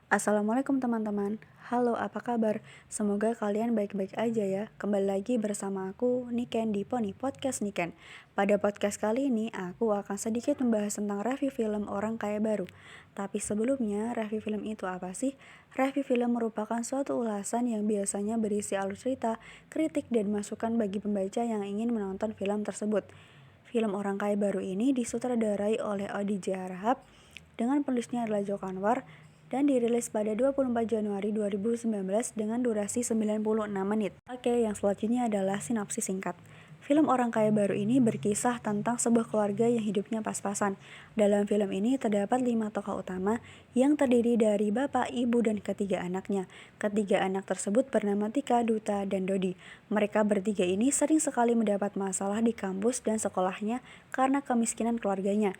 Assalamualaikum teman-teman. Halo, apa kabar? Semoga kalian baik-baik aja ya. Kembali lagi bersama aku, Niken di Poni Podcast Niken. Pada podcast kali ini, aku akan sedikit membahas tentang review film Orang Kaya Baru. Tapi sebelumnya, review film itu apa sih? Review film merupakan suatu ulasan yang biasanya berisi alur cerita, kritik, dan masukan bagi pembaca yang ingin menonton film tersebut. Film Orang Kaya Baru ini disutradarai oleh Odi J. Rahab dengan penulisnya adalah Joko Anwar dan dirilis pada 24 Januari 2019 dengan durasi 96 menit. Oke, yang selanjutnya adalah sinopsis singkat. Film Orang Kaya Baru ini berkisah tentang sebuah keluarga yang hidupnya pas-pasan. Dalam film ini terdapat 5 tokoh utama yang terdiri dari bapak, ibu, dan ketiga anaknya. Ketiga anak tersebut bernama Tika, Duta, dan Dodi. Mereka bertiga ini sering sekali mendapat masalah di kampus dan sekolahnya karena kemiskinan keluarganya.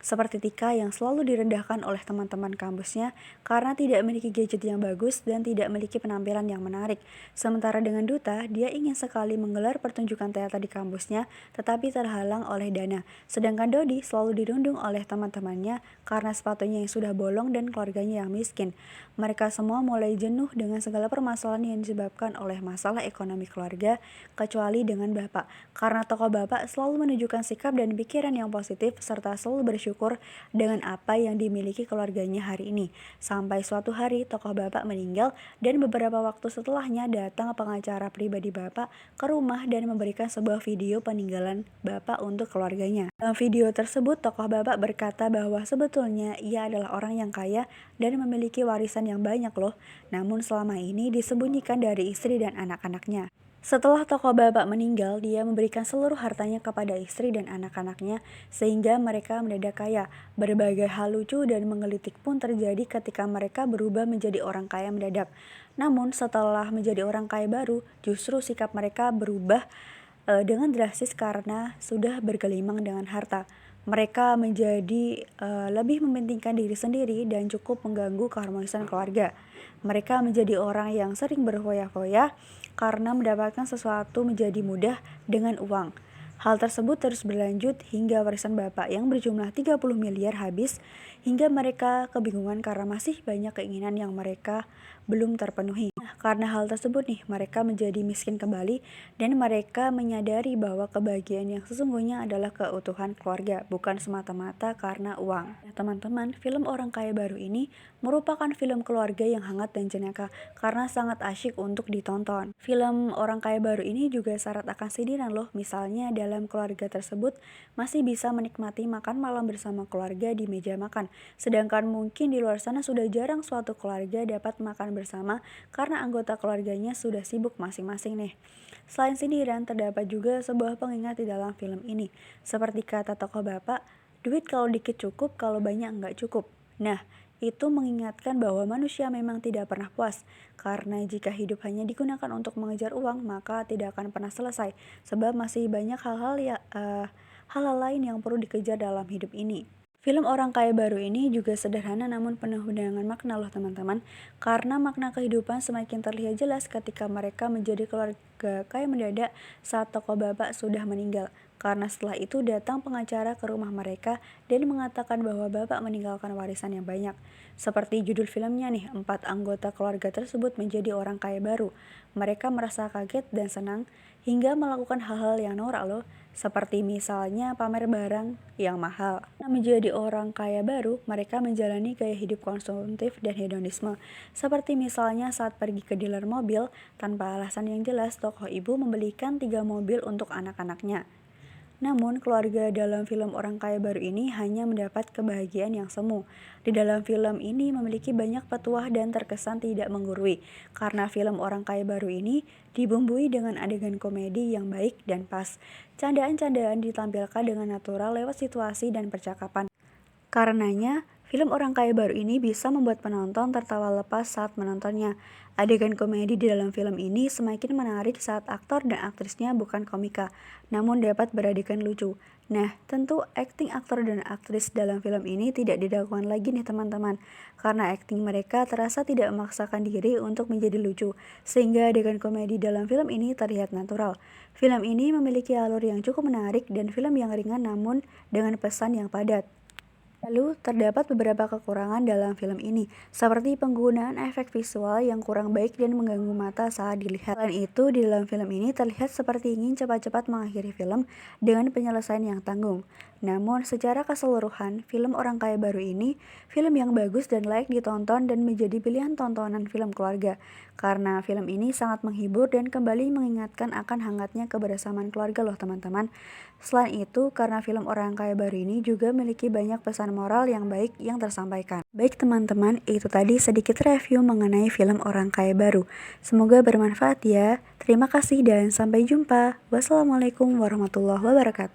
Seperti Tika yang selalu direndahkan oleh teman-teman kampusnya karena tidak memiliki gadget yang bagus dan tidak memiliki penampilan yang menarik. Sementara dengan Duta, dia ingin sekali menggelar pertunjukan teater di kampusnya tetapi terhalang oleh dana. Sedangkan Dodi selalu dirundung oleh teman-temannya karena sepatunya yang sudah bolong dan keluarganya yang miskin. Mereka semua mulai jenuh dengan segala permasalahan yang disebabkan oleh masalah ekonomi keluarga, kecuali dengan Bapak. Karena tokoh Bapak selalu menunjukkan sikap dan pikiran yang positif serta selalu bersyukur dengan apa yang dimiliki keluarganya hari ini. Sampai suatu hari tokoh Bapak meninggal dan beberapa waktu setelahnya datang pengacara pribadi Bapak ke rumah dan memberikan sebuah video peninggalan Bapak untuk keluarganya. Dalam video tersebut tokoh Bapak berkata bahwa sebetulnya ia adalah orang yang kaya dan memiliki warisan yang banyak loh, namun selama ini disembunyikan dari istri dan anak-anaknya. Setelah tokoh Bapak meninggal, dia memberikan seluruh hartanya kepada istri dan anak-anaknya sehingga mereka mendadak kaya. Berbagai hal lucu dan menggelitik pun terjadi ketika mereka berubah menjadi orang kaya mendadak. Namun setelah menjadi orang kaya baru, justru sikap mereka berubah dengan drastis karena sudah bergelimang dengan harta. Mereka menjadi lebih mementingkan diri sendiri dan cukup mengganggu keharmonisan keluarga. Mereka menjadi orang yang sering berfoya-foya karena mendapatkan sesuatu menjadi mudah dengan uang. Hal tersebut terus berlanjut hingga warisan bapak yang berjumlah 30 miliar habis, hingga mereka kebingungan karena masih banyak keinginan yang mereka belum terpenuhi. Karena hal tersebut nih, mereka menjadi miskin kembali dan mereka menyadari bahwa kebahagiaan yang sesungguhnya adalah keutuhan keluarga, bukan semata-mata karena uang. Nah, teman-teman, film Orang Kaya Baru ini merupakan film keluarga yang hangat dan jenaka karena sangat asyik untuk ditonton. Film Orang Kaya Baru ini juga syarat akan sindiran loh, misalnya dalam keluarga tersebut masih bisa menikmati makan malam bersama keluarga di meja makan, sedangkan mungkin di luar sana sudah jarang suatu keluarga dapat makan bersama karena anggota keluarganya sudah sibuk masing-masing nih. Selain sindiran, terdapat juga sebuah pengingat di dalam film ini. Seperti kata tokoh bapak, duit kalau dikit cukup, kalau banyak nggak cukup. Nah, itu mengingatkan bahwa manusia memang tidak pernah puas, karena jika hidup hanya digunakan untuk mengejar uang, maka tidak akan pernah selesai, sebab masih banyak hal-hal lain yang perlu dikejar dalam hidup ini. Film Orang Kaya Baru ini juga sederhana namun penuh dengan makna loh teman-teman, karena makna kehidupan semakin terlihat jelas ketika mereka menjadi keluarga kaya mendadak saat tokoh bapak sudah meninggal. Karena setelah itu datang pengacara ke rumah mereka dan mengatakan bahwa bapak meninggalkan warisan yang banyak. Seperti judul filmnya nih, 4 anggota keluarga tersebut menjadi orang kaya baru. Mereka merasa kaget dan senang hingga melakukan hal-hal yang norak loh, seperti misalnya pamer barang yang mahal. Menjadi orang kaya baru, mereka menjalani gaya hidup konsumtif dan hedonisme. Seperti misalnya saat pergi ke dealer mobil, tanpa alasan yang jelas, tokoh ibu membelikan 3 mobil untuk anak-anaknya. Namun, keluarga dalam film Orang Kaya Baru ini hanya mendapat kebahagiaan yang semu. Di dalam film ini memiliki banyak petuah dan terkesan tidak menggurui, karena film Orang Kaya Baru ini dibumbui dengan adegan komedi yang baik dan pas. Candaan-candaan ditampilkan dengan natural lewat situasi dan percakapan. Karenanya, film Orang Kaya Baru ini bisa membuat penonton tertawa lepas saat menontonnya. Adegan komedi di dalam film ini semakin menarik saat aktor dan aktrisnya bukan komika, namun dapat beradegan lucu. Nah, tentu akting aktor dan aktris dalam film ini tidak diragukan lagi nih teman-teman, karena akting mereka terasa tidak memaksakan diri untuk menjadi lucu, sehingga adegan komedi dalam film ini terlihat natural. Film ini memiliki alur yang cukup menarik dan film yang ringan namun dengan pesan yang padat. Lalu, terdapat beberapa kekurangan dalam film ini, seperti penggunaan efek visual yang kurang baik dan mengganggu mata saat dilihat. Selain itu, di dalam film ini terlihat seperti ingin cepat-cepat mengakhiri film dengan penyelesaian yang tanggung. Namun, secara keseluruhan, film Orang Kaya Baru ini film yang bagus dan layak ditonton dan menjadi pilihan tontonan film keluarga. Karena film ini sangat menghibur dan kembali mengingatkan akan hangatnya kebersamaan keluarga loh teman-teman. Selain itu, karena film Orang Kaya Baru ini juga memiliki banyak pesan moral yang baik yang tersampaikan. Baik teman-teman, itu tadi sedikit review mengenai film Orang Kaya Baru. Semoga bermanfaat ya. Terima kasih dan sampai jumpa. Wassalamualaikum warahmatullahi wabarakatuh.